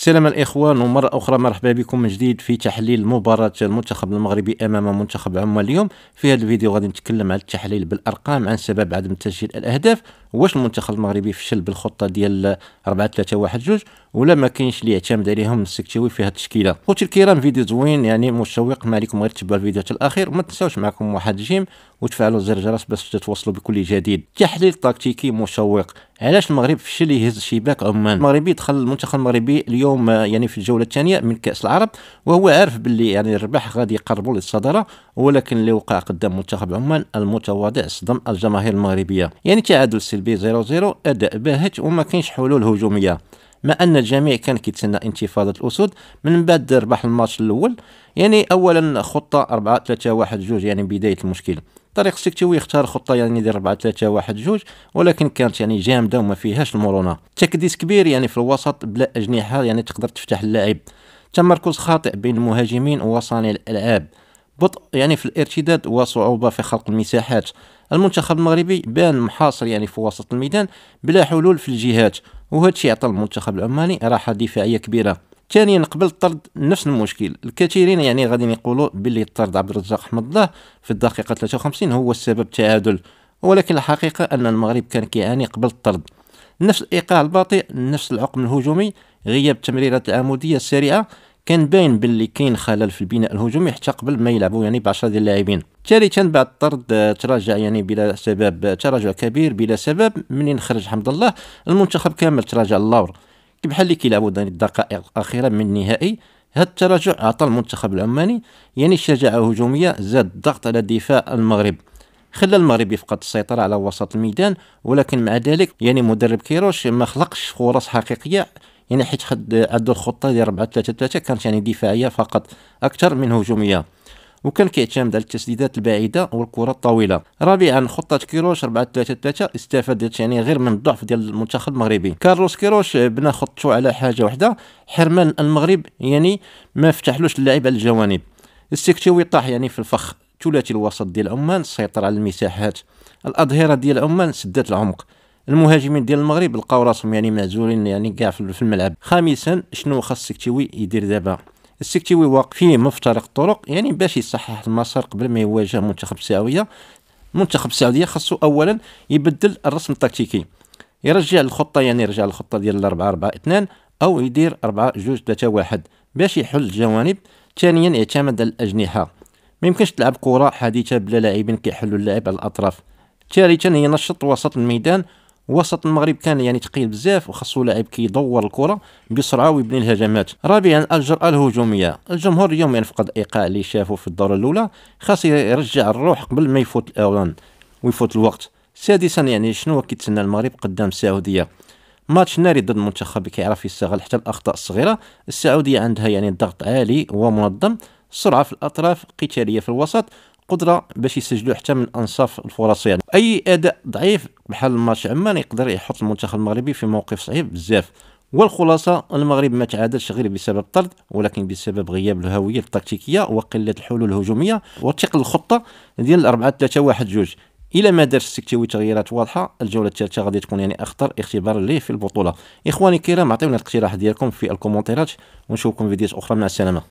سلام الإخوان، ومرة أخرى مرحبا بكم من جديد في تحليل مباراة المنتخب المغربي أمام منتخب عمان اليوم. في هذا الفيديو غادي نتكلم عن التحليل بالأرقام عن سبب عدم تسجيل الأهداف، واش المنتخب المغربي فشل بالخطة ديال 4-3-1-2 ولا ما كاينش اللي يعتمد عليهم السكتيوي في هذه التشكيلة. خوتي الكرام، فيديو زوين يعني مشوق، ما عليكم غير تتبعوا الفيديو حتى الأخير، وما تنساوش معكم واحد جيم وتفعلوا زر الجرس باش تتوصلوا بكل جديد. تحليل تكتيكي مشوق. علاش المغرب فشل يهز شباك عمان؟ المغربي دخل المنتخب المغربي اليوم يعني في الجوله الثانيه من كاس العرب، وهو عارف باللي يعني الربح غادي يقربوا للصداره، ولكن اللي وقع قدام منتخب عمان المتواضع صدم الجماهير المغربيه. يعني تعادل سلبي 0-0، اداء باهت وما كاينش حلول هجوميه، مع ان الجميع كان كيتسنى انتفاضه الاسود من بعد ربح الماتش الاول. يعني اولا خطه 4-3-1-2 يعني بدايه المشكل. طريق السكتيوي اختار خطه يعني ديال 4-3-1-2، ولكن كانت يعني جامده وما فيهاش المرونه. تكديس كبير يعني في الوسط بلا اجنحه يعني تقدر تفتح اللاعب، تمركز خاطئ بين المهاجمين وصانع الالعاب، بطء يعني في الارتداد وصعوبه في خلق المساحات. المنتخب المغربي بان محاصر يعني في وسط الميدان بلا حلول في الجهات، وهذا الشيء عطى المنتخب العماني راحه دفاعيه كبيره. ثانيا قبل الطرد نفس المشكل. الكثيرين يعني غادي يقولوا باللي الطرد عبد الرزاق احمد الله في الدقيقه 53 هو السبب التعادل، ولكن الحقيقه ان المغرب كان كيعاني قبل الطرد. نفس الايقاع البطيء، نفس العقم الهجومي، غياب التمريرات العموديه السريعه، كان باين باللي كاين خلل في البناء الهجومي حتى قبل ما يلعبوا يعني ب10 ديال اللاعبين. ثالثا بعد الطرد تراجع يعني بلا سبب، تراجع كبير بلا سبب. منين خرج حمد الله المنتخب كامل تراجع اللور، بحال اللي كيلعبوا الدقائق الاخيره من النهائي. هذا التراجع عطى المنتخب العماني يعني شجاعه هجوميه، زاد الضغط على دفاع المغرب، خلى المغرب يفقد السيطره على وسط الميدان. ولكن مع ذلك يعني مدرب كيروش ما خلقش فرص حقيقيه، يعني حيت عنده الخطه ديال 4-3-3 كانت يعني دفاعيه فقط اكثر من هجوميه، وكان كيعتمد على التسديدات البعيده والكره الطويله. رابعا خطه كيروش 4-3-3 استفادت يعني غير من الضعف ديال المنتخب المغربي. كارلوس كيروش بنى خطته على حاجه واحده، حرمان المغرب يعني ما فتحلوش اللعب على الجوانب. السكتيوي طاح يعني في الفخ. ثلاثي الوسط ديال عمان سيطر على المساحات، الاظهره ديال عمان سدات العمق، المهاجمين ديال المغرب لقاو راسهم يعني معزولين يعني كاع في الملعب. خامسا شنو خاص السكتيوي يدير دابا؟ السكتيوي واقف في مفترق الطرق يعني باش يصحح المسار قبل ما يواجه منتخب السعوديه. المنتخب السعوديه خاصو اولا يبدل الرسم التكتيكي، يرجع الخطه يعني يرجع الخطه ديال 4-4-2 او يدير 4-2-3-1 باش يحل الجوانب. ثانيا يعتمد على الاجنحه، ما يمكنش تلعب كره حديثه بلا لاعبين كيحلوا اللعب على الاطراف. ثالثا ينشط وسط الميدان. وسط المغرب كان يعني ثقيل بزاف، وخاصو لاعب كيدور الكره بسرعه ويبني الهجمات. رابعا الجرأه الهجوميه. الجمهور اليوم يعني فقد ايقاع اللي شافه في الدوره الاولى، خاص يرجع الروح قبل ما يفوت الاوان ويفوت الوقت. سادسا يعني شنو كيتسنى المغرب قدام السعوديه؟ ماتش ناري ضد المنتخب كيعرف يستغل حتى الاخطاء الصغيره. السعوديه عندها يعني ضغط عالي ومنظم، سرعه في الاطراف، قتاليه في الوسط، قدره باش يسجلوا حتى من انصاف الفرص. يعني اي اداء ضعيف بحال ماتش عمان يقدر يحط المنتخب المغربي في موقف صعيب بزاف. والخلاصه المغرب ما تعادلش غير بسبب الطرد، ولكن بسبب غياب الهويه التكتيكيه وقله الحلول الهجوميه وثقل الخطه ديال 4-3-1-2. الى ما دارش السكتيوي تغييرات واضحه، الجوله الثالثه غادي تكون يعني اخطر اختبار ليه في البطوله. اخواني الكرام، عطيونا الاقتراح ديالكم في الكومنتيرات، ونشوفكم فيديوهات اخرى. مع السلامه.